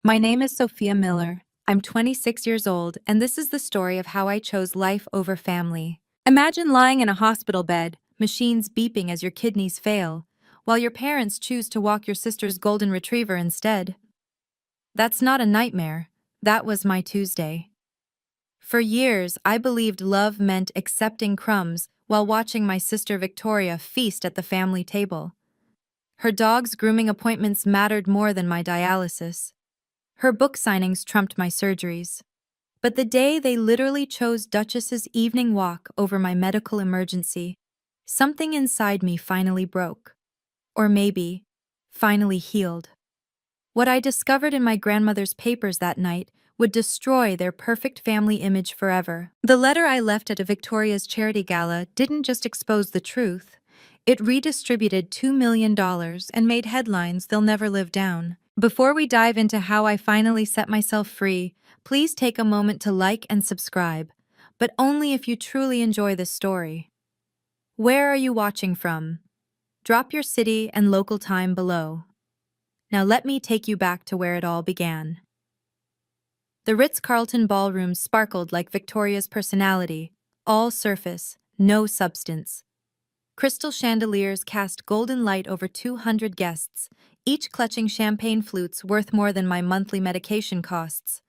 My name is Sophia Miller. I'm 26 years old, and this is the story of how I chose life over family. Imagine lying in a hospital bed, machines beeping as your kidneys fail, while your parents choose to walk your sister's golden retriever instead. That's not a nightmare. That was my Tuesday. For years, I believed love meant accepting crumbs while watching my sister Victoria feast at the family table. Her dog's grooming appointments mattered more than my dialysis. Her book signings trumped my surgeries. But the day they literally chose Duchess's evening walk over my medical emergency, something inside me finally broke. Or maybe, finally healed. What I discovered in my grandmother's papers that night would destroy their perfect family image forever. The letter I left at a Victoria's charity gala didn't just expose the truth, it redistributed $2 million and made headlines they'll never live down. Before we dive into how I finally set myself free, please take a moment to like and subscribe, but only if you truly enjoy this story. Where are you watching from? Drop your city and local time below. Now let me take you back to where it all began. The Ritz-Carlton ballroom sparkled like Victoria's personality, all surface, no substance. Crystal chandeliers cast golden light over 200 guests, each clutching champagne flutes worth more than my monthly medication costs.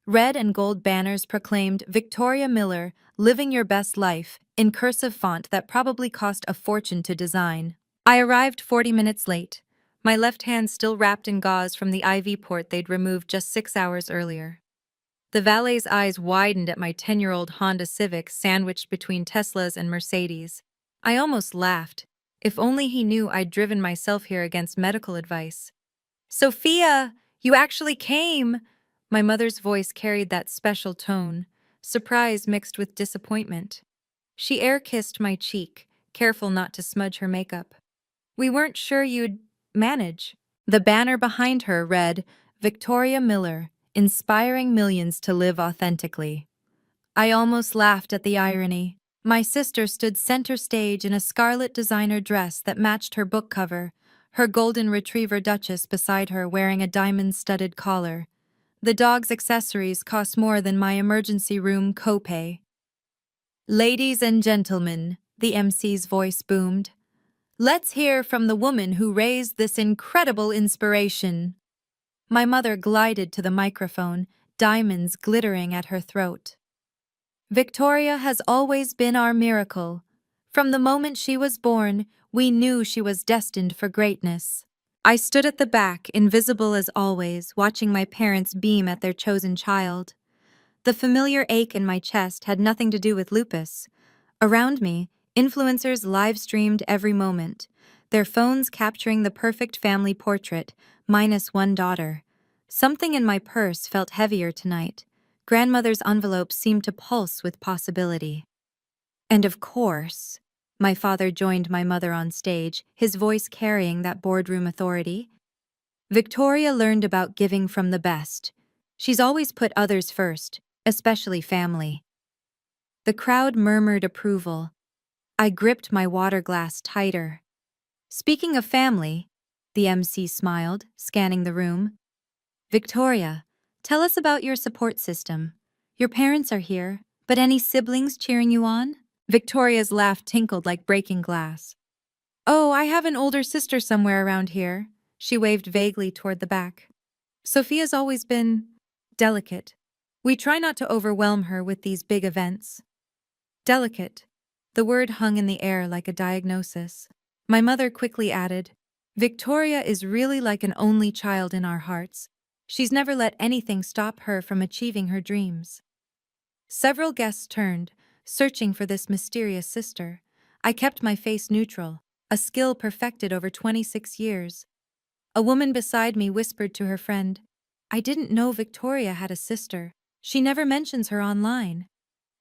Red and gold banners proclaimed Victoria Miller, living your best life, in cursive font that probably cost a fortune to design. I arrived 40 minutes late, my left hand still wrapped in gauze from the IV port they'd removed just 6 hours earlier. The valet's eyes widened at my 10-year-old Honda Civic sandwiched between Teslas and Mercedes. I almost laughed. If only he knew I'd driven myself here against medical advice. "Sophia, you actually came!" My mother's voice carried that special tone, surprise mixed with disappointment. She air-kissed my cheek, careful not to smudge her makeup. "We weren't sure you'd manage." The banner behind her read, Victoria Miller, inspiring millions to live authentically. I almost laughed at the irony. My sister stood center stage in a scarlet designer dress that matched her book cover, her golden retriever Duchess beside her wearing a diamond-studded collar. The dog's accessories cost more than my emergency room copay. "Ladies and gentlemen," the MC's voice boomed, "let's hear from the woman who raised this incredible inspiration." My mother glided to the microphone, diamonds glittering at her throat. "Victoria has always been our miracle. From the moment she was born, we knew she was destined for greatness." I stood at the back, invisible as always, watching my parents beam at their chosen child. The familiar ache in my chest had nothing to do with lupus. Around me, influencers live-streamed every moment, their phones capturing the perfect family portrait, minus one daughter. Something in my purse felt heavier tonight. Grandmother's envelope seemed to pulse with possibility. And of course, my father joined my mother on stage, his voice carrying that boardroom authority. "Victoria learned about giving from the best. She's always put others first, especially family." The crowd murmured approval. I gripped my water glass tighter. "Speaking of family," the MC smiled, scanning the room. "Victoria, tell us about your support system. Your parents are here, but any siblings cheering you on?" Victoria's laugh tinkled like breaking glass. "Oh, I have an older sister somewhere around here." She waved vaguely toward the back. "Sophia's always been delicate. We try not to overwhelm her with these big events." Delicate. The word hung in the air like a diagnosis. My mother quickly added, "Victoria is really like an only child in our hearts. She's never let anything stop her from achieving her dreams." Several guests turned, searching for this mysterious sister. I kept my face neutral, a skill perfected over 26 years. A woman beside me whispered to her friend, "I didn't know Victoria had a sister. She never mentions her online."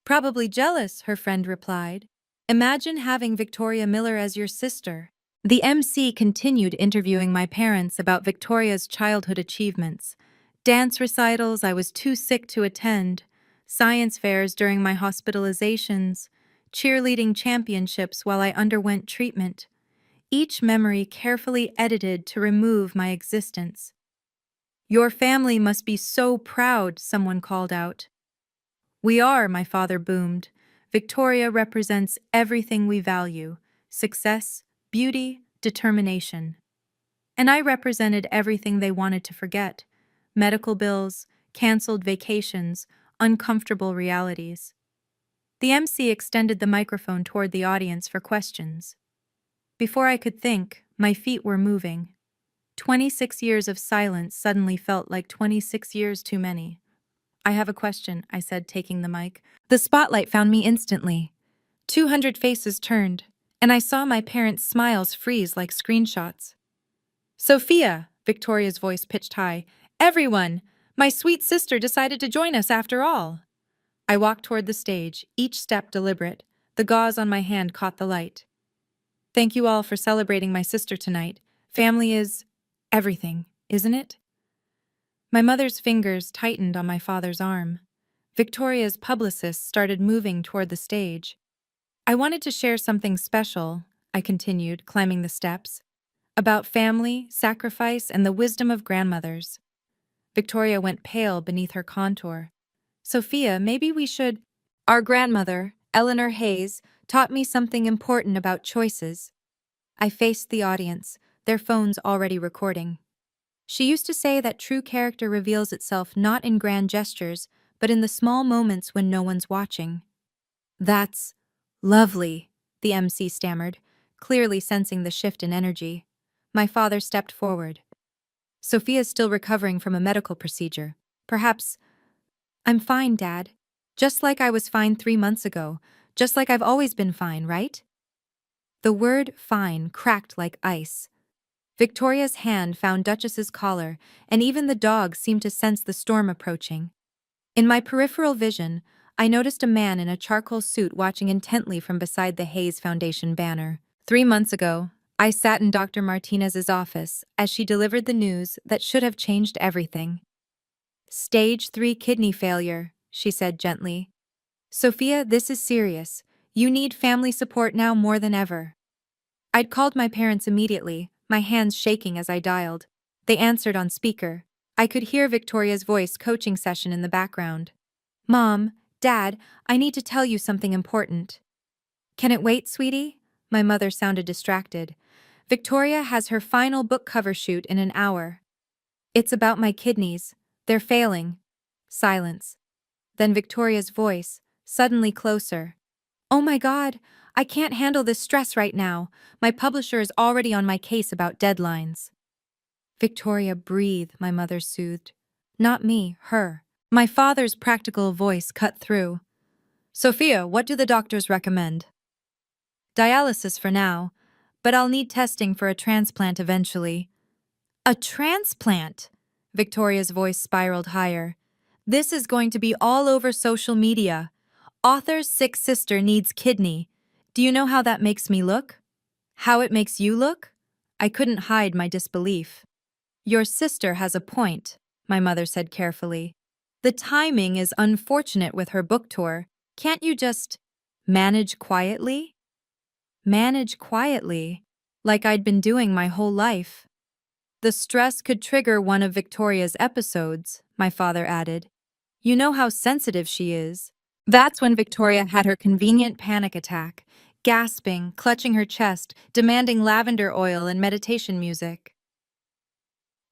"Probably jealous," her friend replied. "Imagine having Victoria Miller as your sister." The MC continued interviewing my parents about Victoria's childhood achievements. Dance recitals I was too sick to attend, science fairs during my hospitalizations, cheerleading championships while I underwent treatment. Each memory carefully edited to remove my existence. Your family must be so proud, someone called out. We are, my father boomed. Victoria represents everything we value: success, beauty, determination. And I represented everything they wanted to forget: medical bills, canceled vacations, uncomfortable realities. The MC extended the microphone toward the audience for questions. Before I could think, my feet were moving. 26 years of silence suddenly felt like 26 years too many. I have a question, I said, taking the mic. The spotlight found me instantly. 200 faces turned, and I saw my parents' smiles freeze like screenshots. Sophia, Victoria's voice pitched high. Everyone! My sweet sister decided to join us after all. I walked toward the stage, each step deliberate. The gauze on my hand caught the light. Thank you all for celebrating my sister tonight. Family is everything, isn't it? My mother's fingers tightened on my father's arm. Victoria's publicist started moving toward the stage. I wanted to share something special, I continued, climbing the steps, about family, sacrifice, and the wisdom of grandmothers. Victoria went pale beneath her contour. Sophia, maybe we should... Our grandmother, Eleanor Hayes, taught me something important about choices. I faced the audience, their phones already recording. She used to say that true character reveals itself not in grand gestures, but in the small moments when no one's watching. That's lovely, the MC stammered, clearly sensing the shift in energy. My father stepped forward. Sophia's still recovering from a medical procedure. Perhaps... I'm fine, Dad. Just like I was fine 3 months ago. Just like I've always been fine, right? The word fine cracked like ice. Victoria's hand found Duchess's collar, and even the dog seemed to sense the storm approaching. In my peripheral vision, I noticed a man in a charcoal suit watching intently from beside the Hayes Foundation banner. 3 months ago, I sat in Dr. Martinez's office as she delivered the news that should have changed everything. Stage 3 kidney failure, she said gently. Sophia, this is serious. You need family support now more than ever. I'd called my parents immediately, my hands shaking as I dialed. They answered on speaker. I could hear Victoria's voice coaching session in the background. Mom, Dad, I need to tell you something important. Can it wait, sweetie? My mother sounded distracted. Victoria has her final book cover shoot in an hour. It's about my kidneys. They're failing. Silence. Then Victoria's voice, suddenly closer. Oh my God, I can't handle this stress right now. My publisher is already on my case about deadlines. Victoria, breathe, my mother soothed. Not me, her. My father's practical voice cut through. Sophia, what do the doctors recommend? Dialysis for now, but I'll need testing for a transplant eventually. A transplant? Victoria's voice spiraled higher. This is going to be all over social media. Author's sick sister needs kidney. Do you know how that makes me look? How it makes you look? I couldn't hide my disbelief. Your sister has a point, my mother said carefully. The timing is unfortunate with her book tour. Can't you just manage quietly? Manage quietly, like I'd been doing my whole life. The stress could trigger one of Victoria's episodes, my father added. You know how sensitive she is. That's when Victoria had her convenient panic attack, gasping, clutching her chest, demanding lavender oil and meditation music.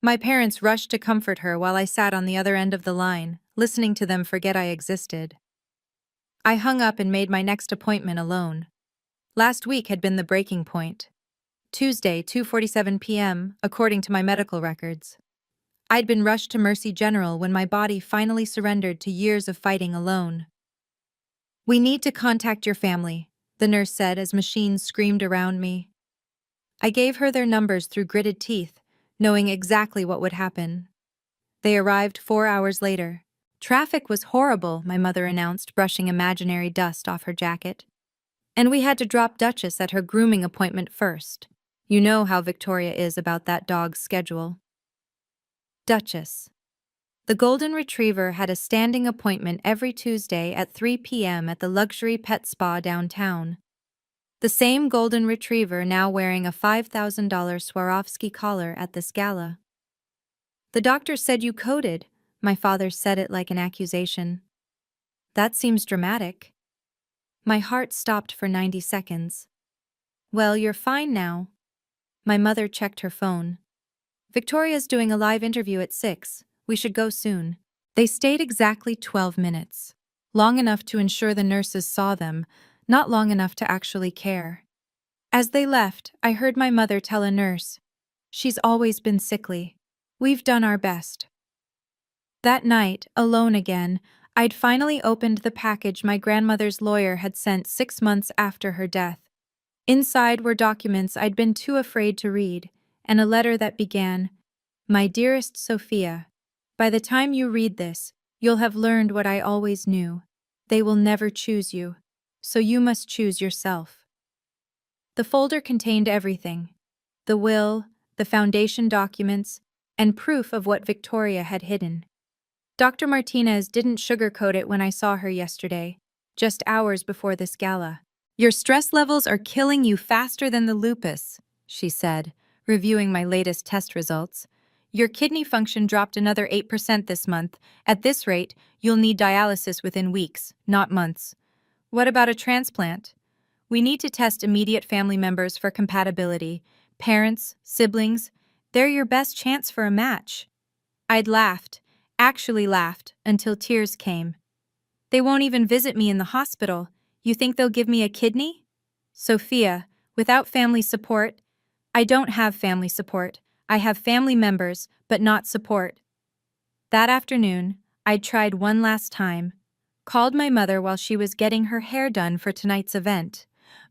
My parents rushed to comfort her while I sat on the other end of the line, listening to them forget I existed. I hung up and made my next appointment alone. Last week had been the breaking point. Tuesday, 2:47 p.m., according to my medical records. I'd been rushed to Mercy General when my body finally surrendered to years of fighting alone. We need to contact your family, the nurse said as machines screamed around me. I gave her their numbers through gritted teeth, knowing exactly what would happen. They arrived 4 hours later. Traffic was horrible, my mother announced, brushing imaginary dust off her jacket. And we had to drop Duchess at her grooming appointment first. You know how Victoria is about that dog's schedule. Duchess. The Golden Retriever had a standing appointment every Tuesday at 3 p.m. at the luxury pet spa downtown. The same Golden Retriever now wearing a $5,000 Swarovski collar at this gala. The doctor said you coded. My father said it like an accusation. That seems dramatic. My heart stopped for 90 seconds. Well, you're fine now. My mother checked her phone. Victoria's doing a live interview at 6. We should go soon. They stayed exactly 12 minutes. Long enough to ensure the nurses saw them, not long enough to actually care. As they left, I heard my mother tell a nurse, "She's always been sickly. We've done our best." That night, alone again, I'd finally opened the package my grandmother's lawyer had sent 6 months after her death. Inside were documents I'd been too afraid to read, and a letter that began, "My dearest Sophia, by the time you read this, you'll have learned what I always knew. They will never choose you, so you must choose yourself." The folder contained everything: the will, the foundation documents, and proof of what Victoria had hidden. Dr. Martinez didn't sugarcoat it when I saw her yesterday, just hours before this gala. "Your stress levels are killing you faster than the lupus," she said, reviewing my latest test results. "Your kidney function dropped another 8% this month. At this rate, you'll need dialysis within weeks, not months. What about a transplant? We need to test immediate family members for compatibility. Parents, siblings, they're your best chance for a match." I'd laughed, actually laughed, until tears came. "They won't even visit me in the hospital. You think they'll give me a kidney?" "Sophia, without family support—" "I don't have family support. I have family members, but not support." That afternoon, I'd tried one last time. Called my mother while she was getting her hair done for tonight's event.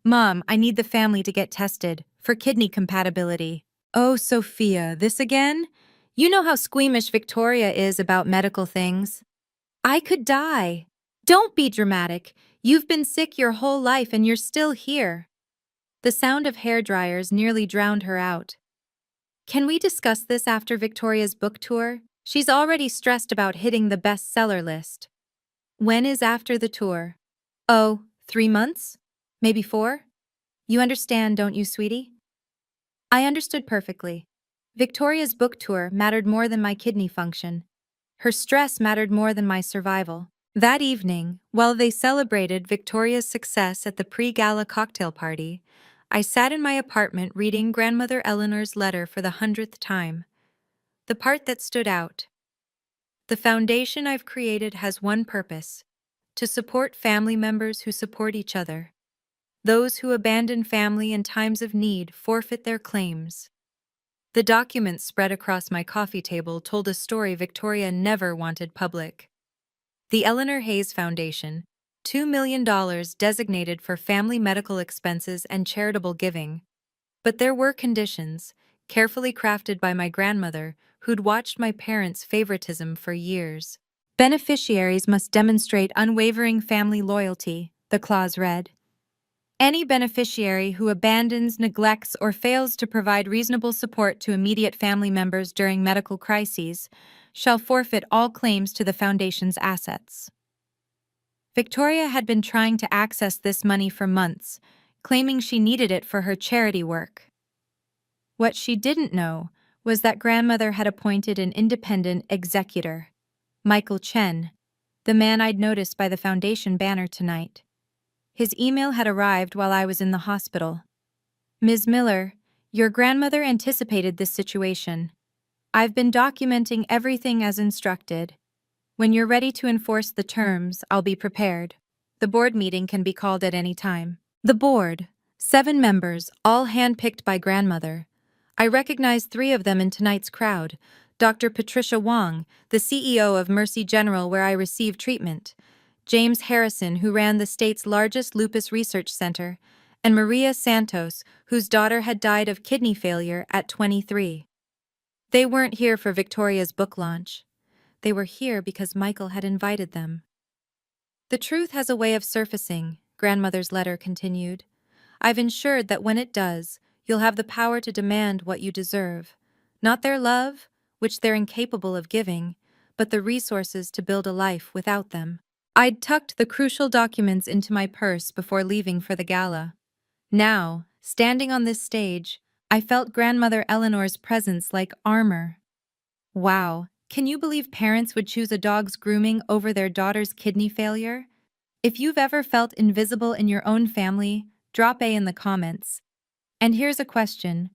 "Mom, I need the family to get tested for kidney compatibility." "Oh, Sophia, this again? You know how squeamish Victoria is about medical things. I could die." "Don't be dramatic. You've been sick your whole life and you're still here." The sound of hair dryers nearly drowned her out. "Can we discuss this after Victoria's book tour? She's already stressed about hitting the bestseller list." "When is after the tour?" "Oh, 3 months? Maybe 4? You understand, don't you, sweetie?" I understood perfectly. Victoria's book tour mattered more than my kidney function. Her stress mattered more than my survival. That evening, while they celebrated Victoria's success at the pre-gala cocktail party, I sat in my apartment reading Grandmother Eleanor's letter for the 100th time. The part that stood out: "The foundation I've created has one purpose: to support family members who support each other. Those who abandon family in times of need forfeit their claims." The documents spread across my coffee table told a story Victoria never wanted public. The Eleanor Hayes Foundation, $2 million designated for family medical expenses and charitable giving. But there were conditions, carefully crafted by my grandmother, who'd watched my parents' favoritism for years. "Beneficiaries must demonstrate unwavering family loyalty," the clause read. "Any beneficiary who abandons, neglects, or fails to provide reasonable support to immediate family members during medical crises shall forfeit all claims to the Foundation's assets." Victoria had been trying to access this money for months, claiming she needed it for her charity work. What she didn't know was that grandmother had appointed an independent executor, Michael Chen, the man I'd noticed by the Foundation banner tonight. His email had arrived while I was in the hospital. "Ms. Miller, your grandmother anticipated this situation. I've been documenting everything as instructed. When you're ready to enforce the terms, I'll be prepared. The board meeting can be called at any time." The board, 7 members, all handpicked by grandmother. I recognized 3 of them in tonight's crowd: Dr. Patricia Wong, the CEO of Mercy General where I received treatment; James Harrison, who ran the state's largest lupus research center; and Maria Santos, whose daughter had died of kidney failure at 23. They weren't here for Victoria's book launch. They were here because Michael had invited them. "The truth has a way of surfacing," grandmother's letter continued. "I've ensured that when it does, you'll have the power to demand what you deserve. Not their love, which they're incapable of giving, but the resources to build a life without them." I'd tucked the crucial documents into my purse before leaving for the gala. Now, standing on this stage, I felt Grandmother Eleanor's presence like armor. Wow, can you believe parents would choose a dog's grooming over their daughter's kidney failure? If you've ever felt invisible in your own family, drop A in the comments. And here's a question.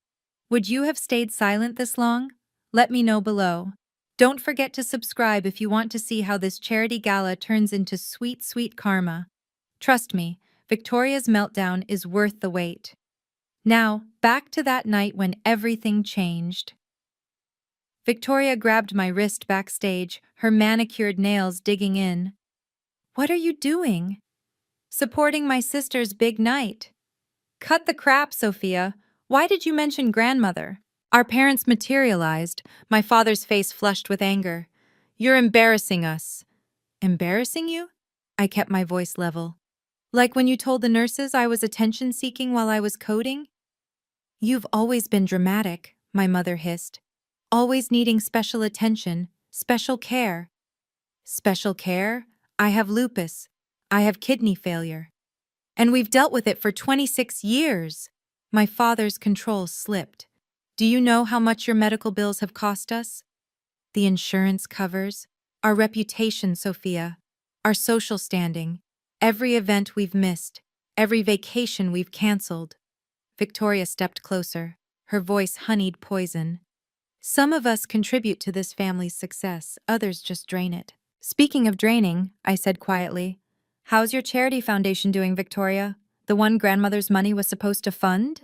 Would you have stayed silent this long? Let me know below. Don't forget to subscribe if you want to see how this charity gala turns into sweet, sweet karma. Trust me, Victoria's meltdown is worth the wait. Now, back to that night when everything changed. Victoria grabbed my wrist backstage, her manicured nails digging in. What are you doing? Supporting my sister's big night. Cut the crap, Sophia. Why did you mention grandmother? Our parents materialized, my father's face flushed with anger. You're embarrassing us. Embarrassing you? I kept my voice level. Like when you told the nurses I was attention-seeking while I was coding? You've always been dramatic, my mother hissed. Always needing special attention, special care. Special care? I have lupus. I have kidney failure. And we've dealt with it for 26 years. My father's control slipped. Do you know how much your medical bills have cost us? The insurance covers, our reputation, Sophia, our social standing, every event we've missed, every vacation we've canceled. Victoria stepped closer, her voice honeyed poison. Some of us contribute to this family's success, others just drain it. Speaking of draining, I said quietly, how's your charity foundation doing, Victoria? The one grandmother's money was supposed to fund?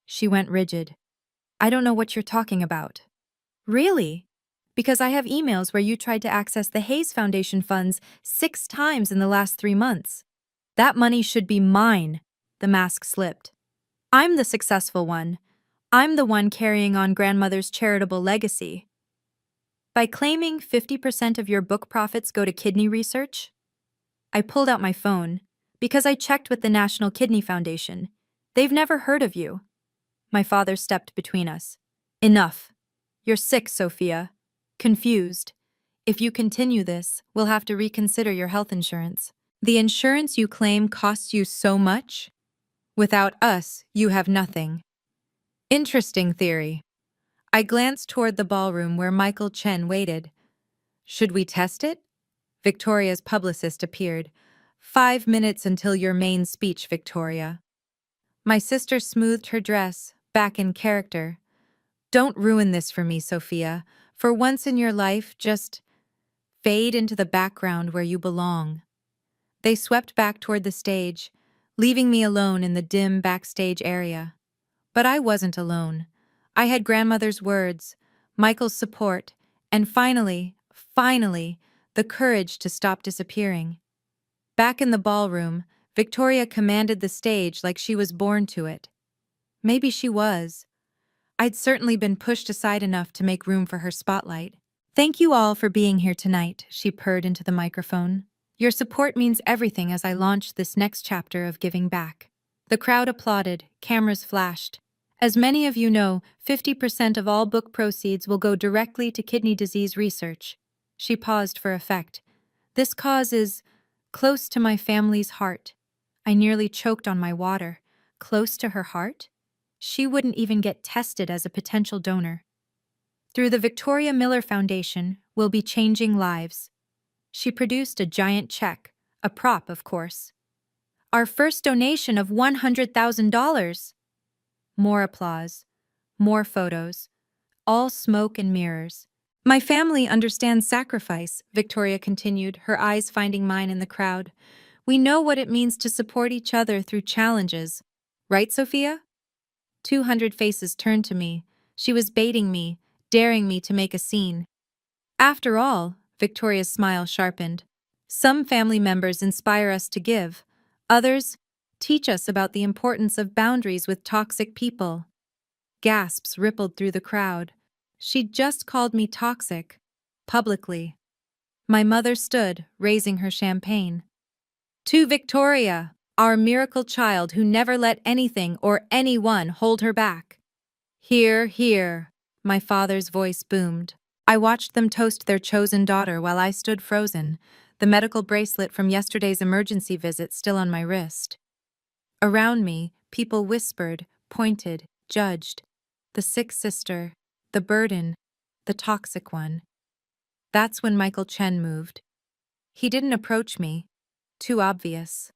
She went rigid. I don't know what you're talking about. Really? Because I have emails where you tried to access the Hayes Foundation funds 6 times in the last 3 months. That money should be mine. The mask slipped. I'm the successful one. I'm the one carrying on grandmother's charitable legacy. By claiming 50% of your book profits go to kidney research? I pulled out my phone because I checked with the National Kidney Foundation. They've never heard of you. My father stepped between us. Enough. You're sick, Sophia. Confused. If you continue this, we'll have to reconsider your health insurance. The insurance you claim costs you so much? Without us, you have nothing. Interesting theory. I glanced toward the ballroom where Michael Chen waited. Should we test it? Victoria's publicist appeared. 5 minutes until your main speech, Victoria. My sister smoothed her dress, back in character. Don't ruin this for me, Sophia. For once in your life, just fade into the background where you belong. They swept back toward the stage, leaving me alone in the dim backstage area. But I wasn't alone. I had grandmother's words, Michael's support, and finally, the courage to stop disappearing. Back in the ballroom, Victoria commanded the stage like she was born to it. Maybe she was. I'd certainly been pushed aside enough to make room for her spotlight. Thank you all for being here tonight, she purred into the microphone. Your support means everything as I launch this next chapter of giving back. The crowd applauded, cameras flashed. As many of you know, 50% of all book proceeds will go directly to kidney disease research. She paused for effect. This cause is close to my family's heart. I nearly choked on my water. Close to her heart? She wouldn't even get tested as a potential donor. Through the Victoria Miller Foundation, we'll be changing lives. She produced a giant check, a prop, of course. Our first donation of $100,000. More applause, more photos, all smoke and mirrors. My family understands sacrifice, Victoria continued, her eyes finding mine in the crowd. We know what it means to support each other through challenges. Right, Sophia? 200 faces turned to me. She was baiting me, daring me to make a scene. After all, Victoria's smile sharpened. Some family members inspire us to give. Others teach us about the importance of boundaries with toxic people. Gasps rippled through the crowd. She'd just called me toxic. Publicly. My mother stood, raising her champagne. To Victoria, our miracle child who never let anything or anyone hold her back. Hear, hear, my father's voice boomed. I watched them toast their chosen daughter while I stood frozen, the medical bracelet from yesterday's emergency visit still on my wrist. Around me, people whispered, pointed, judged. The sick sister, the burden, the toxic one. That's when Michael Chen moved. He didn't approach me. Too obvious.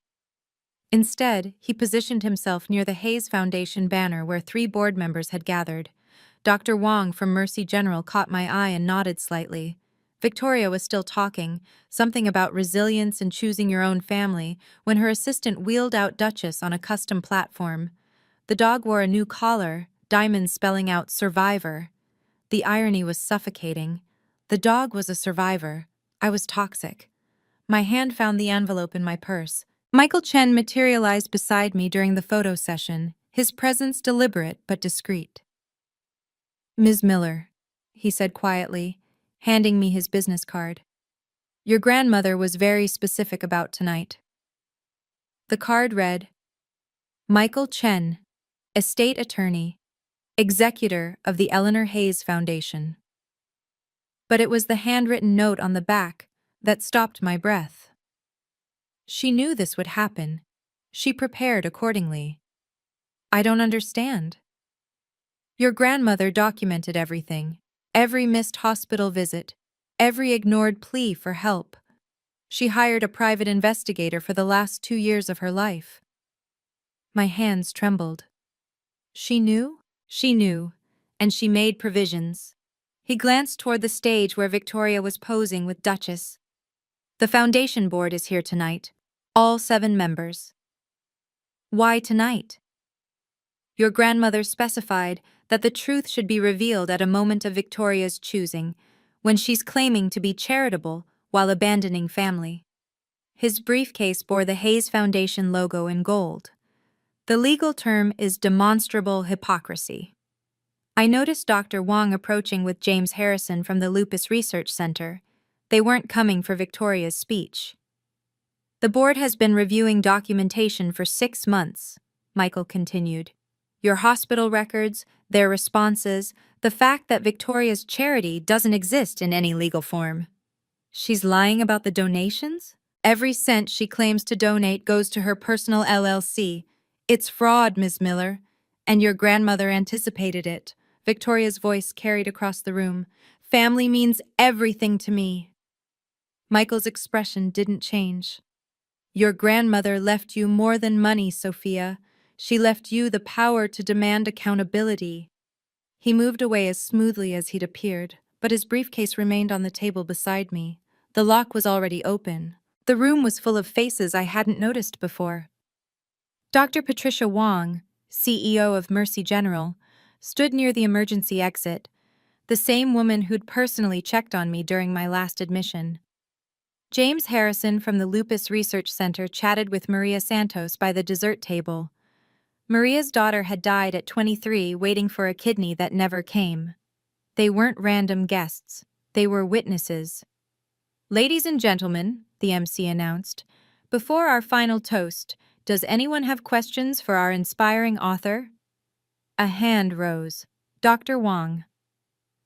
Instead, he positioned himself near the Hayes Foundation banner where 3 board members had gathered. Dr. Wong from Mercy General caught my eye and nodded slightly. Victoria was still talking, something about resilience and choosing your own family, when her assistant wheeled out Duchess on a custom platform. The dog wore a new collar, diamonds spelling out "Survivor." The irony was suffocating. The dog was a survivor. I was toxic. My hand found the envelope in my purse. Michael Chen materialized beside me during the photo session, his presence deliberate but discreet. "Ms. Miller," he said quietly, handing me his business card. "Your grandmother was very specific about tonight." The card read, "Michael Chen, estate attorney, executor of the Eleanor Hayes Foundation." But it was the handwritten note on the back that stopped my breath. She knew this would happen. She prepared accordingly. "I don't understand." "Your grandmother documented everything, every missed hospital visit, every ignored plea for help. She hired a private investigator for the last 2 years of her life." My hands trembled. She knew? She knew, and she made provisions. He glanced toward the stage where Victoria was posing with Duchess. "The foundation board is here tonight, all 7 members." "Why tonight?" "Your grandmother specified that the truth should be revealed at a moment of Victoria's choosing, when she's claiming to be charitable while abandoning family." His briefcase bore the Hayes Foundation logo in gold. The legal term is demonstrable hypocrisy. I noticed Dr. Wong approaching with James Harrison from the Lupus Research Center. They weren't coming for Victoria's speech. "The board has been reviewing documentation for 6 months," Michael continued. "Your hospital records, their responses, the fact that Victoria's charity doesn't exist in any legal form." "She's lying about the donations? Every cent she claims to donate goes to her personal LLC. It's fraud, Ms. Miller. And your grandmother anticipated it." Victoria's voice carried across the room. "Family means everything to me." Michael's expression didn't change. "Your grandmother left you more than money, Sophia. She left you the power to demand accountability." He moved away as smoothly as he'd appeared, but his briefcase remained on the table beside me. The lock was already open. The room was full of faces I hadn't noticed before. Dr. Patricia Wong, CEO of Mercy General, stood near the emergency exit, the same woman who'd personally checked on me during my last admission. James Harrison from the Lupus Research Center chatted with Maria Santos by the dessert table. Maria's daughter had died at 23, waiting for a kidney that never came. They weren't random guests. They were witnesses. "Ladies and gentlemen," the MC announced, "before our final toast, does anyone have questions for our inspiring author?" A hand rose. Dr. Wong.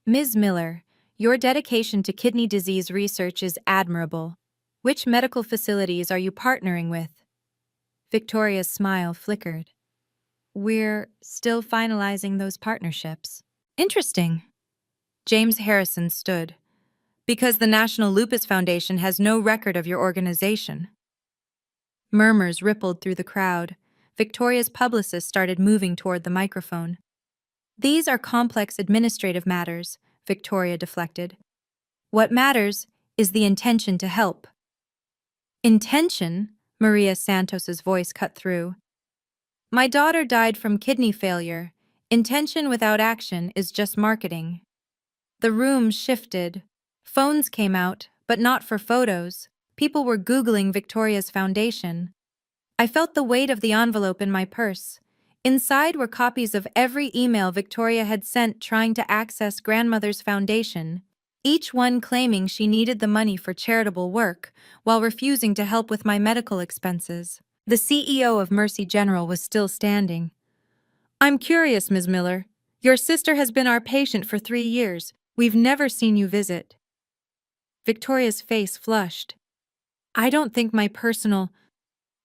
"Ms. Miller, your dedication to kidney disease research is admirable. Which medical facilities are you partnering with?" Victoria's smile flickered. "We're still finalizing those partnerships." "Interesting." James Harrison stood. "Because the National Lupus Foundation has no record of your organization." Murmurs rippled through the crowd. Victoria's publicist started moving toward the microphone. "These are complex administrative matters," Victoria deflected. "What matters is the intention to help." "Intention?" Maria Santos's voice cut through. "My daughter died from kidney failure. Intention without action is just marketing." The room shifted. Phones came out, but not for photos. People were Googling Victoria's foundation. I felt the weight of the envelope in my purse. Inside were copies of every email Victoria had sent trying to access grandmother's foundation, each one claiming she needed the money for charitable work, while refusing to help with my medical expenses. The CEO of Mercy General was still standing. "I'm curious, Ms. Miller. Your sister has been our patient for 3 years. We've never seen you visit." Victoria's face flushed. "I don't think my personal...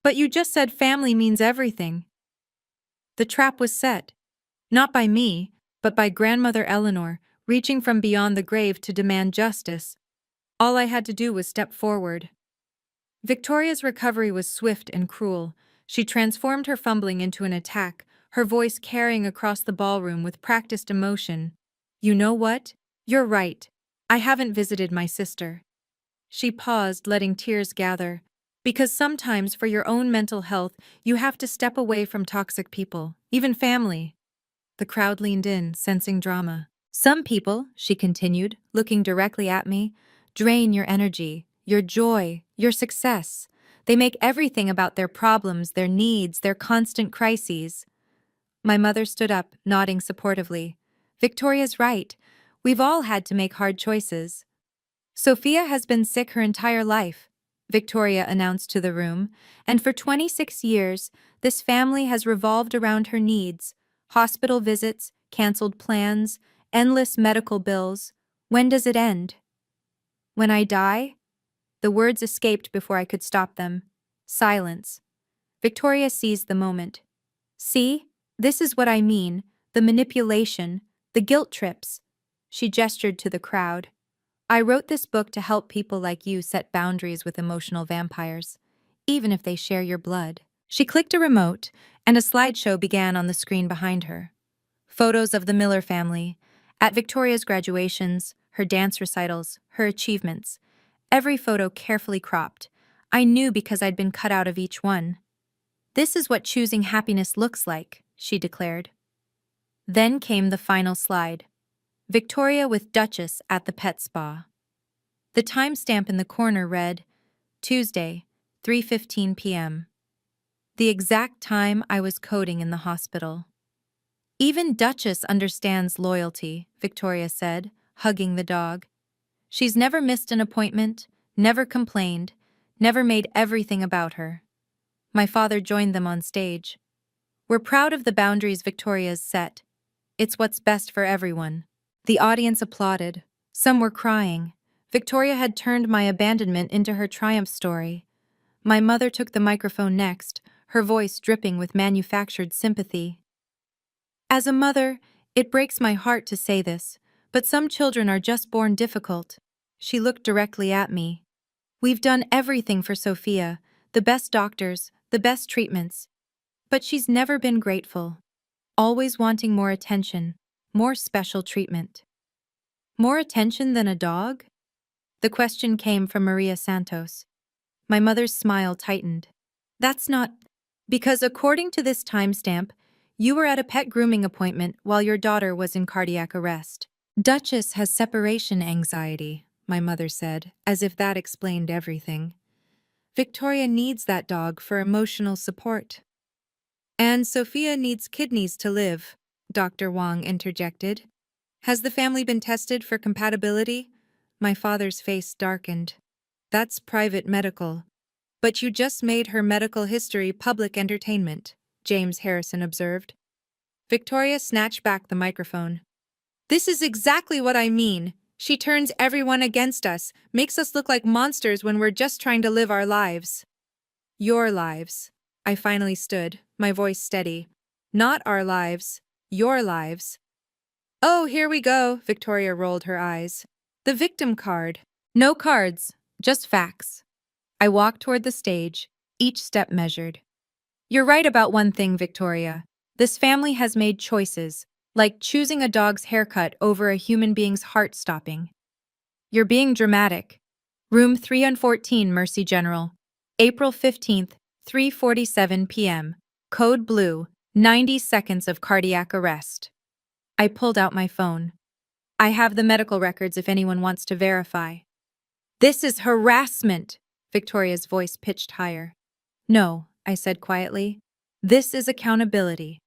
But you just said family means everything." The trap was set. Not by me, but by grandmother Eleanor, reaching from beyond the grave to demand justice. All I had to do was step forward. Victoria's recovery was swift and cruel. She transformed her fumbling into an attack, her voice carrying across the ballroom with practiced emotion. "You know what? You're right. I haven't visited my sister." She paused, letting tears gather. "Because sometimes, for your own mental health, you have to step away from toxic people, even family." The crowd leaned in, sensing drama. "Some people," she continued, looking directly at me, "drain your energy, your joy, your success. They make everything about their problems, their needs, their constant crises." My mother stood up, nodding supportively. "Victoria's right. We've all had to make hard choices." "Sophia has been sick her entire life," Victoria announced to the room, "and for 26 years, this family has revolved around her needs. Hospital visits, canceled plans, endless medical bills. When does it end?" "When I die?" The words escaped before I could stop them. Silence. Victoria seized the moment. "See? This is what I mean. The manipulation, the guilt trips." She gestured to the crowd. "I wrote this book to help people like you set boundaries with emotional vampires, even if they share your blood." She clicked a remote, and a slideshow began on the screen behind her. Photos of the Miller family, at Victoria's graduations, her dance recitals, her achievements. Every photo carefully cropped. I knew because I'd been cut out of each one. "This is what choosing happiness looks like," she declared. Then came the final slide. Victoria with Duchess at the pet spa. The timestamp in the corner read, Tuesday, 3:15 p.m. The exact time I was coding in the hospital. "Even Duchess understands loyalty," Victoria said, hugging the dog. "She's never missed an appointment, never complained, never made everything about her." My father joined them on stage. "We're proud of the boundaries Victoria's set. It's what's best for everyone." The audience applauded. Some were crying. Victoria had turned my abandonment into her triumph story. My mother took the microphone next, her voice dripping with manufactured sympathy. "As a mother, it breaks my heart to say this, but some children are just born difficult." She looked directly at me. "We've done everything for Sophia, the best doctors, the best treatments. But she's never been grateful. Always wanting more attention, more special treatment." "More attention than a dog?" The question came from Maria Santos. My mother's smile tightened. "That's not... Because according to this timestamp, you were at a pet grooming appointment while your daughter was in cardiac arrest." "Duchess has separation anxiety," my mother said, as if that explained everything. "Victoria needs that dog for emotional support." "And Sophia needs kidneys to live," Dr. Wong interjected. "Has the family been tested for compatibility?" My father's face darkened. "That's private medical." "But you just made her medical history public entertainment," James Harrison observed. Victoria snatched back the microphone. "This is exactly what I mean. She turns everyone against us, makes us look like monsters when we're just trying to live our lives." "Your lives." I finally stood, my voice steady. "Not our lives. Your lives." "Oh, here we go," Victoria rolled her eyes. "The victim card." "No cards, just facts." I walked toward the stage, each step measured. "You're right about one thing, Victoria. This family has made choices, like choosing a dog's haircut over a human being's heart stopping." "You're being dramatic." Room 314, Mercy General. April 15th, 3:47 p.m. Code Blue, 90 seconds of cardiac arrest. I pulled out my phone. "I have the medical records if anyone wants to verify." "This is harassment," Victoria's voice pitched higher. "No," I said quietly. "This is accountability."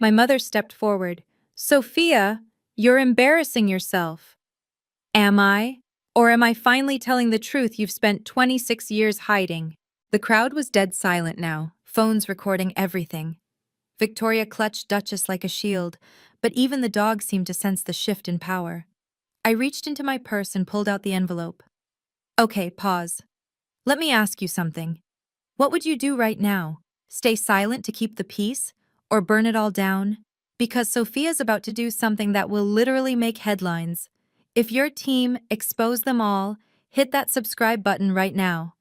My mother stepped forward. "Sophia, you're embarrassing yourself." "Am I? Or am I finally telling the truth you've spent 26 years hiding?" The crowd was dead silent now, phones recording everything. Victoria clutched Duchess like a shield, but even the dog seemed to sense the shift in power. I reached into my purse and pulled out the envelope. "Okay, pause. Let me ask you something. What would you do right now? Stay silent to keep the peace? Or burn it all down?" because Sophia's about to do something that will literally make headlines. If your team expose them all, hit that subscribe button right now.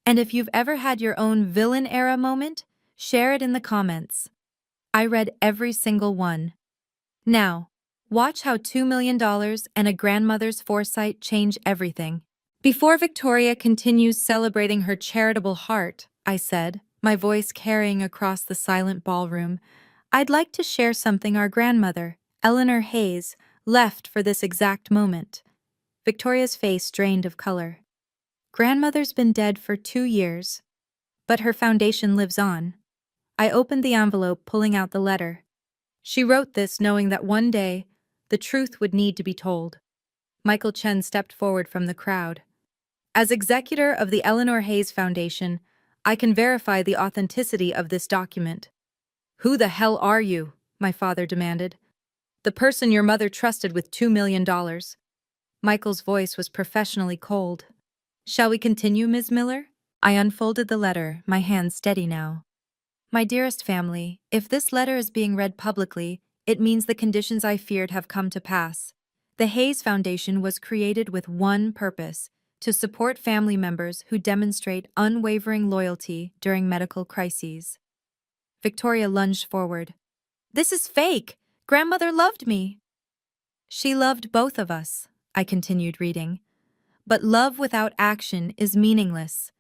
And if you've ever had your own villain era moment, share it in the comments. I read every single one. Now, watch how $2 million and a grandmother's foresight change everything. Before Victoria continues celebrating her charitable heart, I said, my voice carrying across the silent ballroom, I'd like to share something our grandmother, Eleanor Hayes, left for this exact moment. Victoria's face drained of color. Grandmother's been dead for 2 years, but her foundation lives on. I opened the envelope, pulling out the letter. She wrote this knowing that one day, the truth would need to be told. Michael Chen stepped forward from the crowd. As executor of the Eleanor Hayes Foundation, I can verify the authenticity of this document. Who the hell are you? My father demanded. The person your mother trusted with $2 million. Michael's voice was professionally cold. Shall we continue, Ms. Miller? I unfolded the letter, my hand steady now. My dearest family, if this letter is being read publicly, it means the conditions I feared have come to pass. The Hayes Foundation was created with one purpose: to support family members who demonstrate unwavering loyalty during medical crises. Victoria lunged forward. This is fake! Grandmother loved me! She loved both of us, I continued reading. But love without action is meaningless.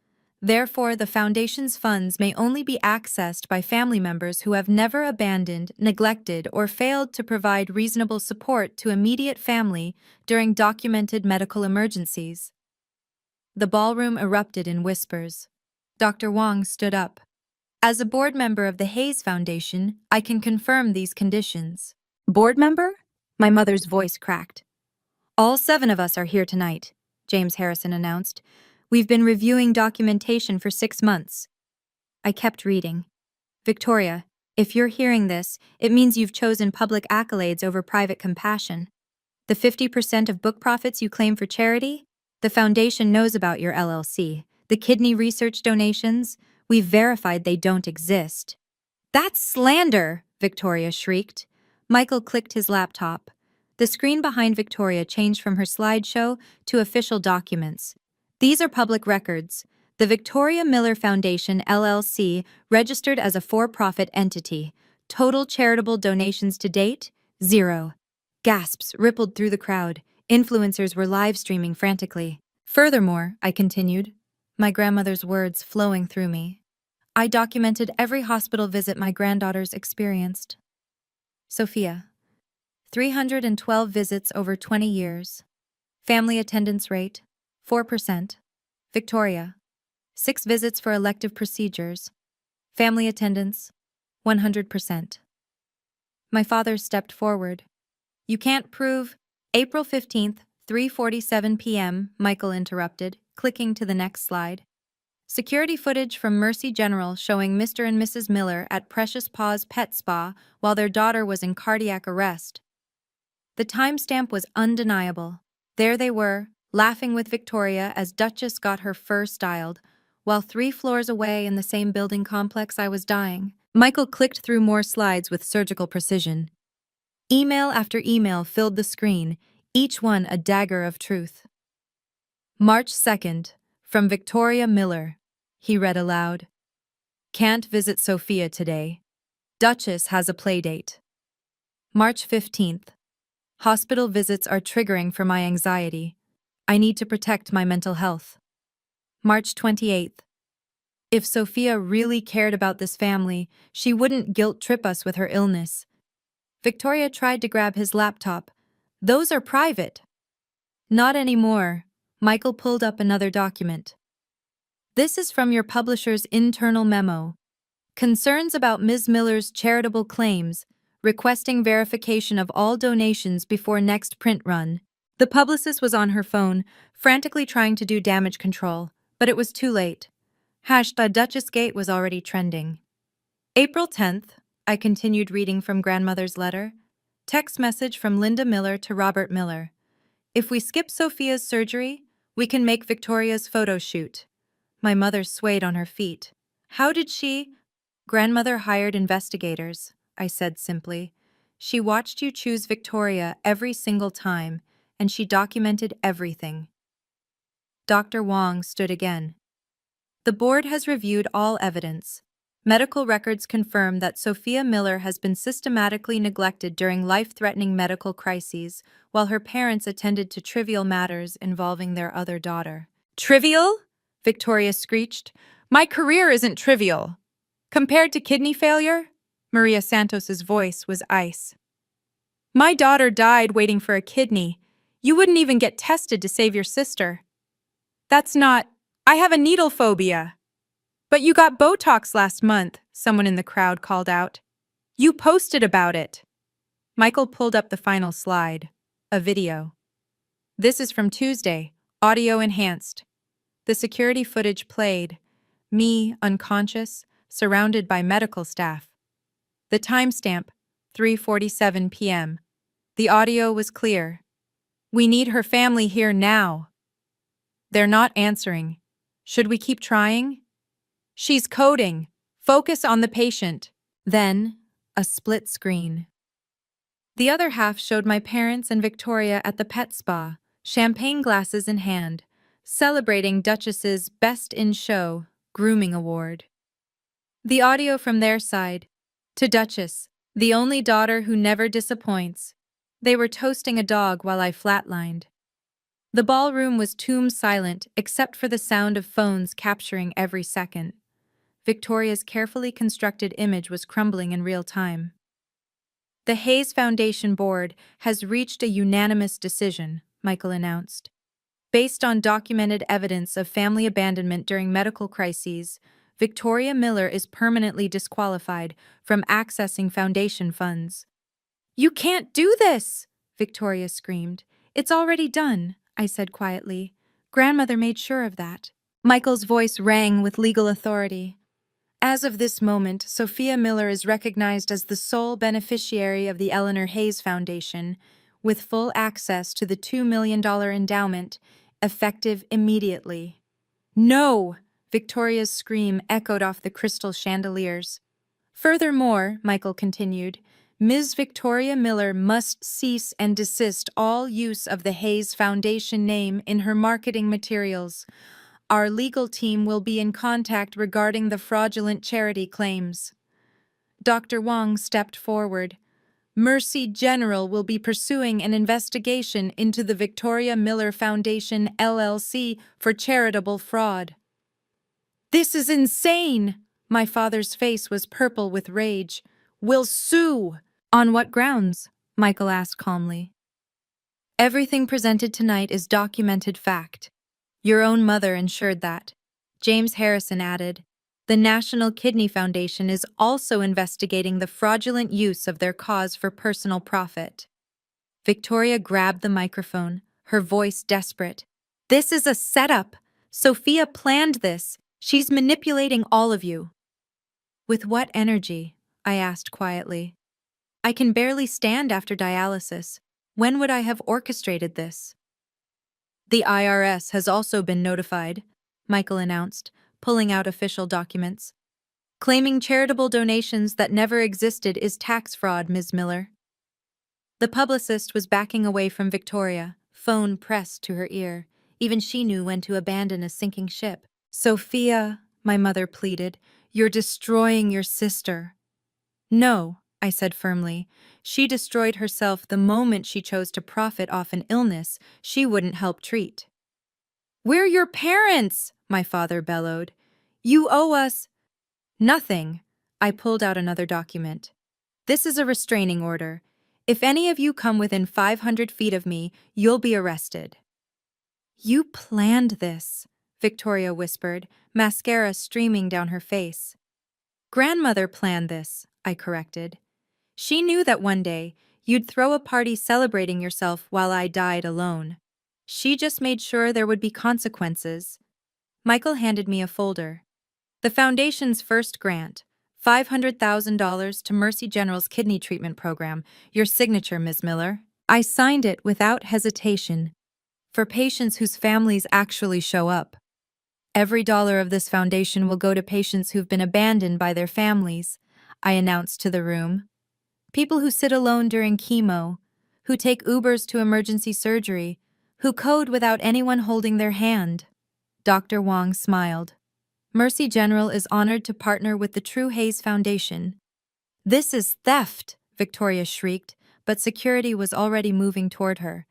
Therefore, the Foundation's funds may only be accessed by family members who have never abandoned, neglected, or failed to provide reasonable support to immediate family during documented medical emergencies. The ballroom erupted in whispers. Dr. Wong stood up. As a board member of the Hayes Foundation, I can confirm these conditions. Board member? My mother's voice cracked. All 7 of us are here tonight, James Harrison announced. We've been reviewing documentation for 6 months. I kept reading. Victoria, if you're hearing this, it means you've chosen public accolades over private compassion. The 50% of book profits you claim for charity? The Foundation knows about your LLC. The kidney research donations? We've verified they don't exist. That's slander, Victoria shrieked. Michael clicked his laptop. The screen behind Victoria changed from her slideshow to official documents. These are public records. The Victoria Miller Foundation, LLC, registered as a for-profit entity. Total charitable donations to date? 0. Gasps rippled through the crowd. Influencers were live-streaming frantically. Furthermore, I continued, my grandmother's words flowing through me, I documented every hospital visit my granddaughters experienced. Sophia, 312 visits over 20 years. Family attendance rate, 4%. Victoria, 6 visits for elective procedures. Family attendance, 100%. My father stepped forward. You can't prove. April 15th, 3:47 p.m., Michael interrupted, clicking to the next slide. Security footage from Mercy General showing Mr. and Mrs. Miller at Precious Paws Pet Spa while their daughter was in cardiac arrest. The timestamp was undeniable. There they were, laughing with Victoria as Duchess got her fur styled, while 3 floors away in the same building complex I was dying. Michael clicked through more slides with surgical precision. Email after email filled the screen, each one a dagger of truth. March 2nd, from Victoria Miller, he read aloud. Can't visit Sophia today. Duchess has a playdate. March 15th. Hospital visits are triggering for my anxiety. I need to protect my mental health. March 28th. If Sophia really cared about this family, she wouldn't guilt-trip us with her illness. Victoria tried to grab his laptop. Those are private. Not anymore. Michael pulled up another document. This is from your publisher's internal memo. Concerns about Ms. Miller's charitable claims, requesting verification of all donations before next print run. The publicist was on her phone, frantically trying to do damage control, but it was too late. #DuchessGate was already trending. April 10th, I continued reading from grandmother's letter. Text message from Linda Miller to Robert Miller. If we skip Sophia's surgery, we can make Victoria's photo shoot. My mother swayed on her feet. How did she? Grandmother hired investigators, I said simply. She watched you choose Victoria every single time, and she documented everything. Dr. Wong stood again. The board has reviewed all evidence. Medical records confirm that Sophia Miller has been systematically neglected during life-threatening medical crises, while her parents attended to trivial matters involving their other daughter. Trivial? Victoria screeched. My career isn't trivial. Compared to kidney failure? Maria Santos's voice was ice. My daughter died waiting for a kidney. You wouldn't even get tested to save your sister. That's not... I have a needle phobia. But you got Botox last month, someone in the crowd called out. You posted about it. Michael pulled up the final slide. A video. This is from Tuesday, audio enhanced. The security footage played. Me, unconscious, surrounded by medical staff. The timestamp, 3:47 p.m. The audio was clear. We need her family here now. They're not answering. Should we keep trying? She's coding. Focus on the patient. Then, a split screen. The other half showed my parents and Victoria at the pet spa, champagne glasses in hand, celebrating Duchess's Best in Show grooming award. The audio from their side. To Duchess, the only daughter who never disappoints. They were toasting a dog while I flatlined. The ballroom was tomb silent except for the sound of phones capturing every second. Victoria's carefully constructed image was crumbling in real time. The Hayes Foundation board has reached a unanimous decision, Michael announced. Based on documented evidence of family abandonment during medical crises, Victoria Miller is permanently disqualified from accessing foundation funds. You can't do this! Victoria screamed. It's already done, I said quietly. Grandmother made sure of that. Michael's voice rang with legal authority. As of this moment, Sophia Miller is recognized as the sole beneficiary of the Eleanor Hayes Foundation, with full access to the $2 million endowment, effective immediately. No! Victoria's scream echoed off the crystal chandeliers. Furthermore, Michael continued, Ms. Victoria Miller must cease and desist all use of the Hayes Foundation name in her marketing materials. Our legal team will be in contact regarding the fraudulent charity claims. Dr. Wong stepped forward. Mercy General will be pursuing an investigation into the Victoria Miller Foundation, LLC, for charitable fraud. This is insane! My father's face was purple with rage. We'll sue! On what grounds? Michael asked calmly. Everything presented tonight is documented fact. Your own mother ensured that. James Harrison added, the National Kidney Foundation is also investigating the fraudulent use of their cause for personal profit. Victoria grabbed the microphone, her voice desperate. This is a setup. Sophia planned this. She's manipulating all of you. With what energy? I asked quietly. I can barely stand after dialysis. When would I have orchestrated this? The IRS has also been notified, Michael announced, pulling out official documents. Claiming charitable donations that never existed is tax fraud, Ms. Miller. The publicist was backing away from Victoria, phone pressed to her ear. Even she knew when to abandon a sinking ship. Sophia, my mother pleaded, you're destroying your sister. No, I said firmly. She destroyed herself the moment she chose to profit off an illness she wouldn't help treat. We're your parents, my father bellowed. You owe us nothing. I pulled out another document. This is a restraining order. If any of you come within 500 feet of me, you'll be arrested. You planned this, Victoria whispered, mascara streaming down her face. Grandmother planned this, I corrected. She knew that one day you'd throw a party celebrating yourself while I died alone. She just made sure there would be consequences. Michael handed me a folder. The Foundation's first grant, $500,000 to Mercy General's kidney treatment program. Your signature, Ms. Miller. I signed it without hesitation. For patients whose families actually show up. Every dollar of this foundation will go to patients who've been abandoned by their families, I announced to the room. People who sit alone during chemo, who take Ubers to emergency surgery, who code without anyone holding their hand. Dr. Wong smiled. Mercy General is honored to partner with the True Hayes Foundation. This is theft, Victoria shrieked, but security was already moving toward her.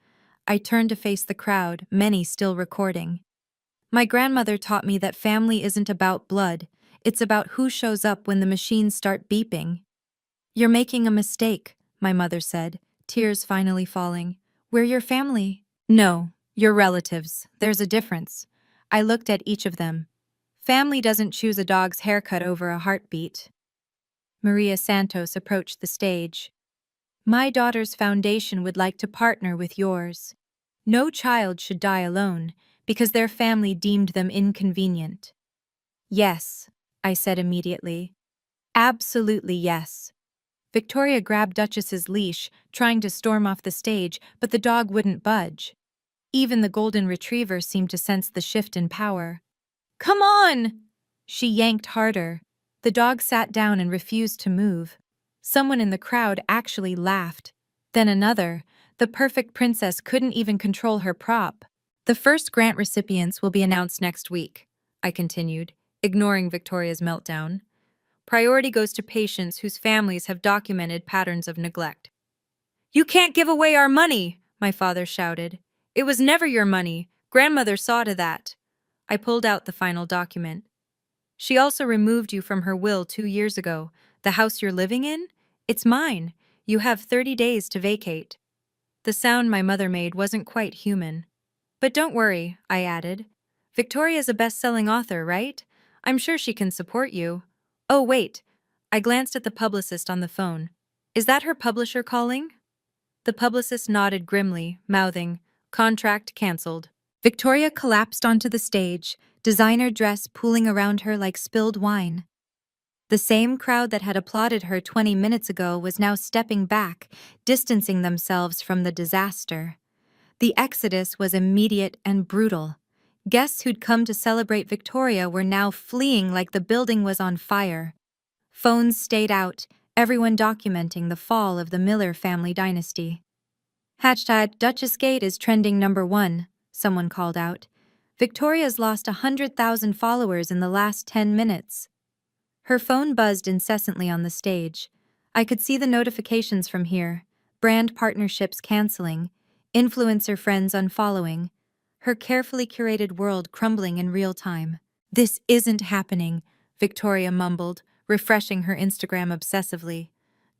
I turned to face the crowd, many still recording. My grandmother taught me that family isn't about blood, it's about who shows up when the machines start beeping. You're making a mistake, my mother said, tears finally falling. We're your family. No, your relatives. There's a difference. I looked at each of them. Family doesn't choose a dog's haircut over a heartbeat. Maria Santos approached the stage. My daughter's foundation would like to partner with yours. No child should die alone because their family deemed them inconvenient. Yes, I said immediately. Absolutely yes. Victoria grabbed Duchess's leash, trying to storm off the stage, but the dog wouldn't budge. Even the golden retriever seemed to sense the shift in power. Come on! She yanked harder. The dog sat down and refused to move. Someone in the crowd actually laughed. Then another. The perfect princess couldn't even control her prop. The first grant recipients will be announced next week, I continued, ignoring Victoria's meltdown. Priority goes to patients whose families have documented patterns of neglect. You can't give away our money, my father shouted. It was never your money. Grandmother saw to that. I pulled out the final document. She also removed you from her will 2 years ago. The house you're living in? It's mine. You have 30 days to vacate. The sound my mother made wasn't quite human. But don't worry, I added. Victoria's a best-selling author, right? I'm sure she can support you. Oh, wait. I glanced at the publicist on the phone. Is that her publisher calling? The publicist nodded grimly, mouthing, contract cancelled. Victoria collapsed onto the stage, designer dress pooling around her like spilled wine. The same crowd that had applauded her 20 minutes ago was now stepping back, distancing themselves from the disaster. The exodus was immediate and brutal. Guests who'd come to celebrate Victoria were now fleeing like the building was on fire. Phones stayed out, everyone documenting the fall of the Miller family dynasty. Hashtag Duchessgate is trending #1, someone called out. Victoria's lost 100,000 followers in the last 10 minutes. Her phone buzzed incessantly on the stage. I could see the notifications from here. Brand partnerships canceling, influencer friends unfollowing, her carefully curated world crumbling in real time. This isn't happening, Victoria mumbled, refreshing her Instagram obsessively.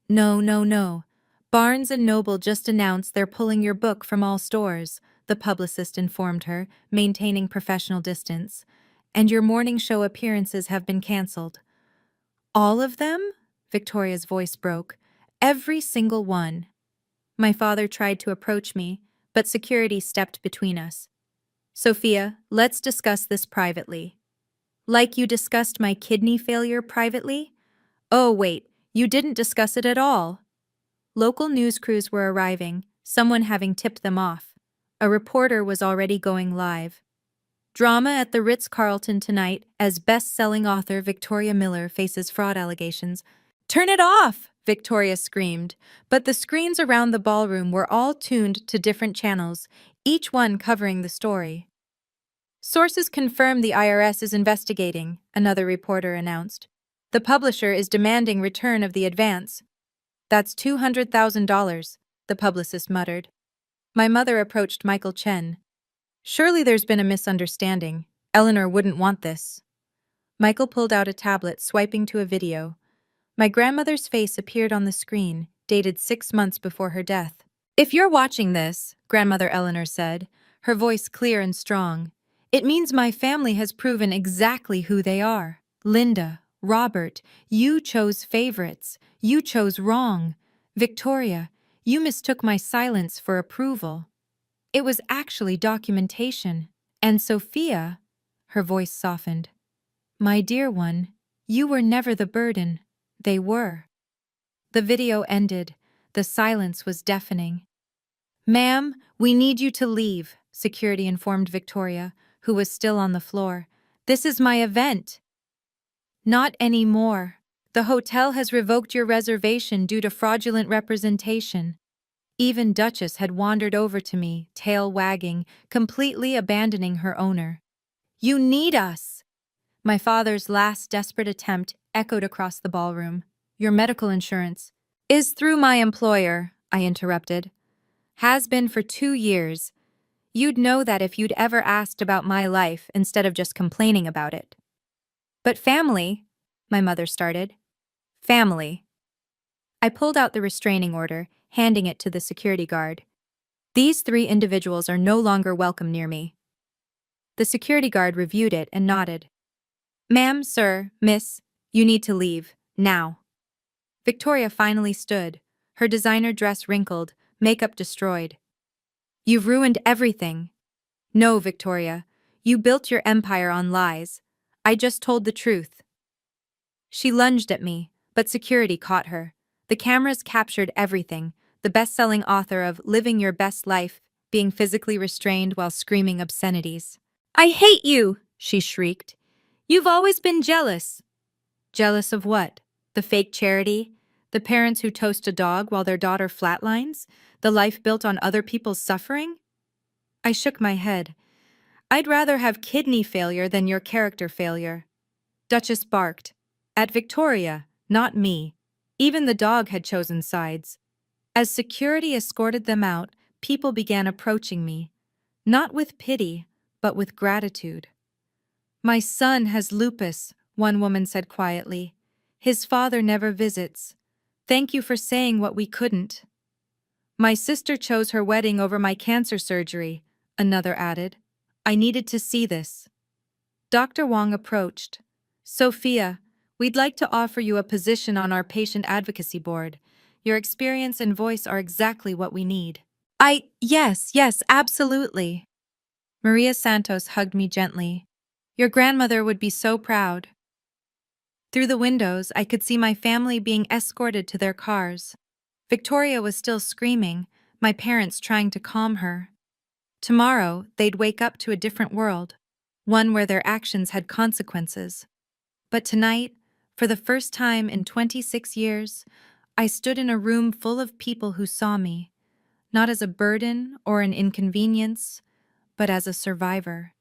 No. Barnes & Noble just announced they're pulling your book from all stores, the publicist informed her, maintaining professional distance. And your morning show appearances have been canceled. All of them? Victoria's voice broke. Every single one. My father tried to approach me, but security stepped between us. Sophia, let's discuss this privately. Like you discussed my kidney failure privately? Oh, wait, you didn't discuss it at all. Local news crews were arriving, someone having tipped them off. A reporter was already going live. Drama at the Ritz-Carlton tonight as best-selling author Victoria Miller faces fraud allegations. Turn it off! Victoria screamed, but the screens around the ballroom were all tuned to different channels, each one covering the story. Sources confirm the IRS is investigating, another reporter announced. The publisher is demanding return of the advance. That's $200,000, the publicist muttered. My mother approached Michael Chen. Surely there's been a misunderstanding. Eleanor wouldn't want this. Michael pulled out a tablet, swiping to a video. My grandmother's face appeared on the screen, dated 6 months before her death. If you're watching this, Grandmother Eleanor said, her voice clear and strong, it means my family has proven exactly who they are. Linda, Robert, you chose favorites. You chose wrong. Victoria, you mistook my silence for approval. It was actually documentation. And Sophia, her voice softened. My dear one, you were never the burden. They were. The video ended. The silence was deafening. Ma'am, we need you to leave, security informed Victoria, who was still on the floor. This is my event. Not anymore. The hotel has revoked your reservation due to fraudulent representation. Even Duchess had wandered over to me, tail wagging, completely abandoning her owner. You need us! My father's last desperate attempt echoed across the ballroom. Your medical insurance is through my employer, I interrupted. Has been for 2 years. You'd know that if you'd ever asked about my life instead of just complaining about it. But family, my mother started. Family. I pulled out the restraining order, handing it to the security guard. These 3 individuals are no longer welcome near me. The security guard reviewed it and nodded. Ma'am, sir, miss, you need to leave, now. Victoria finally stood, her designer dress wrinkled, makeup destroyed. You've ruined everything. No, Victoria, you built your empire on lies. I just told the truth. She lunged at me, but security caught her. The cameras captured everything, the best-selling author of Living Your Best Life being physically restrained while screaming obscenities. I hate you, she shrieked. You've always been jealous. Jealous of what? The fake charity? The parents who toast a dog while their daughter flatlines? The life built on other people's suffering? I shook my head. I'd rather have kidney failure than your character failure. Duchess barked. At Victoria, not me. Even the dog had chosen sides. As security escorted them out, people began approaching me. Not with pity, but with gratitude. My son has lupus, one woman said quietly. His father never visits. Thank you for saying what we couldn't. My sister chose her wedding over my cancer surgery, another added. I needed to see this. Dr. Wong approached. Sophia, we'd like to offer you a position on our patient advocacy board. Your experience and voice are exactly what we need. Yes, absolutely. Maria Santos hugged me gently. Your grandmother would be so proud. Through the windows, I could see my family being escorted to their cars. Victoria was still screaming, my parents trying to calm her. Tomorrow, they'd wake up to a different world, one where their actions had consequences. But tonight, for the first time in 26 years, I stood in a room full of people who saw me, not as a burden or an inconvenience, but as a survivor.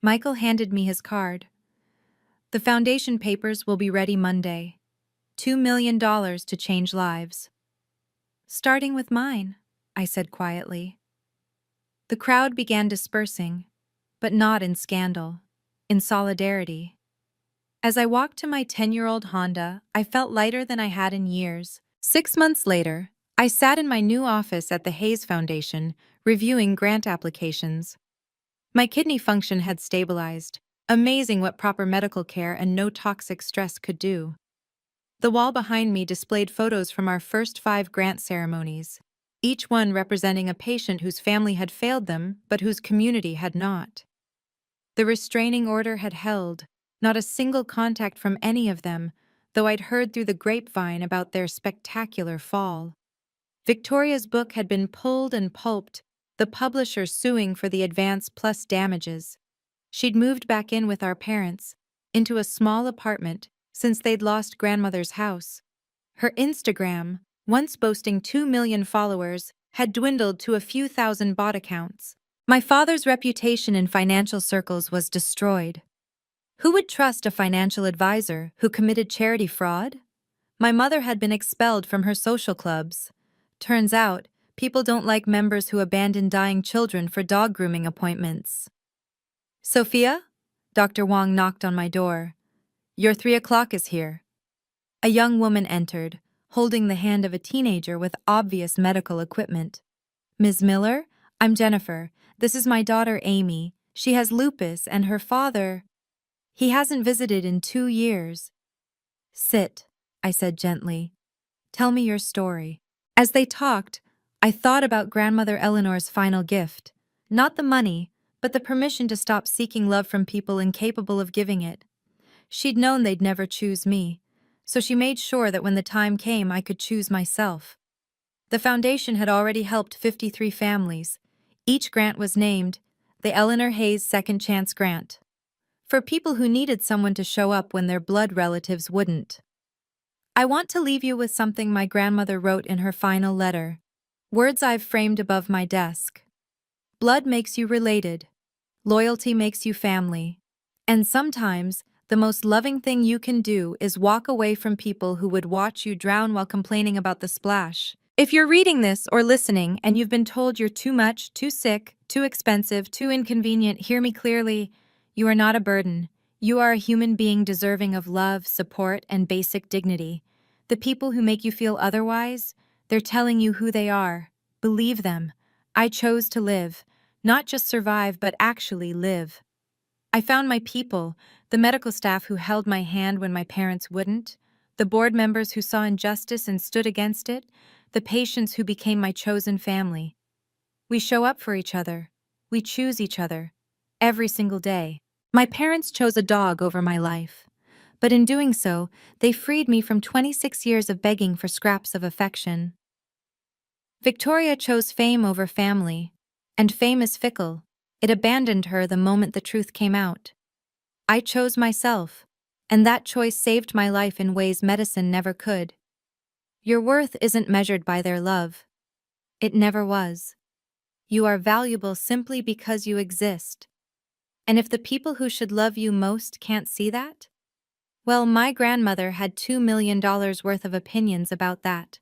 Michael handed me his card. The foundation papers will be ready Monday. $2 million to change lives. Starting with mine, I said quietly. The crowd began dispersing, but not in scandal, in solidarity. As I walked to my 10-year-old Honda, I felt lighter than I had in years. 6 months later, I sat in my new office at the Hayes Foundation, reviewing grant applications. My kidney function had stabilized. Amazing what proper medical care and no toxic stress could do. The wall behind me displayed photos from our first 5 grant ceremonies, each one representing a patient whose family had failed them, but whose community had not. The restraining order had held, not a single contact from any of them, though I'd heard through the grapevine about their spectacular fall. Victoria's book had been pulled and pulped, the publisher suing for the advance plus damages. She'd moved back in with our parents, into a small apartment, since they'd lost grandmother's house. Her Instagram, once boasting 2 million followers, had dwindled to a few thousand bot accounts. My father's reputation in financial circles was destroyed. Who would trust a financial advisor who committed charity fraud? My mother had been expelled from her social clubs. Turns out, people don't like members who abandon dying children for dog grooming appointments. Sophia? Dr. Wong knocked on my door. Your 3 o'clock is here. A young woman entered, holding the hand of a teenager with obvious medical equipment. Ms. Miller, I'm Jennifer. This is my daughter Amy. She has lupus and her father. He hasn't visited in 2 years. Sit, I said gently. Tell me your story. As they talked, I thought about grandmother Eleanor's final gift. Not the money, but the permission to stop seeking love from people incapable of giving it. She'd known they'd never choose me, so she made sure that when the time came I could choose myself. The foundation had already helped 53 families. Each grant was named the Eleanor Hayes Second Chance Grant, for people who needed someone to show up when their blood relatives wouldn't. I want to leave you with something my grandmother wrote in her final letter. Words I've framed above my desk. Blood makes you related. Loyalty makes you family. And sometimes, the most loving thing you can do is walk away from people who would watch you drown while complaining about the splash. If you're reading this or listening and you've been told you're too much, too sick, too expensive, too inconvenient, hear me clearly. You are not a burden. You are a human being deserving of love, support, and basic dignity. The people who make you feel otherwise, they're telling you who they are. Believe them. I chose to live. Not just survive, but actually live. I found my people, the medical staff who held my hand when my parents wouldn't, the board members who saw injustice and stood against it, the patients who became my chosen family. We show up for each other. We choose each other. Every single day. My parents chose a dog over my life. But in doing so, they freed me from 26 years of begging for scraps of affection. Victoria chose fame over family. And fame is fickle. It abandoned her the moment the truth came out. I chose myself, and that choice saved my life in ways medicine never could. Your worth isn't measured by their love. It never was. You are valuable simply because you exist. And if the people who should love you most can't see that, well, my grandmother had $2 million worth of opinions about that.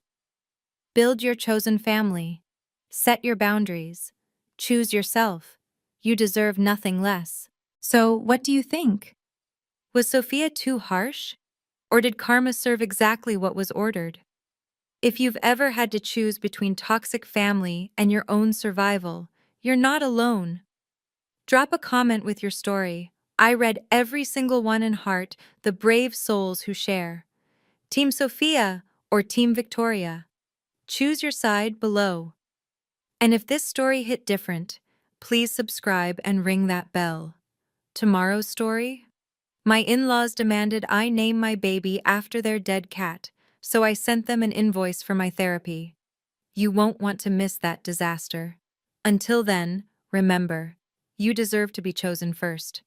Build your chosen family. Set your boundaries. Choose yourself. You deserve nothing less. So, what do you think? Was Sophia too harsh? Or did karma serve exactly what was ordered? If you've ever had to choose between toxic family and your own survival, you're not alone. Drop a comment with your story. I read every single one in heart, the brave souls who share. Team Sophia or Team Victoria? Choose your side below. And if this story hit different, please subscribe and ring that bell. Tomorrow's story? My in-laws demanded I name my baby after their dead cat, so I sent them an invoice for my therapy. You won't want to miss that disaster. Until then, remember, you deserve to be chosen first.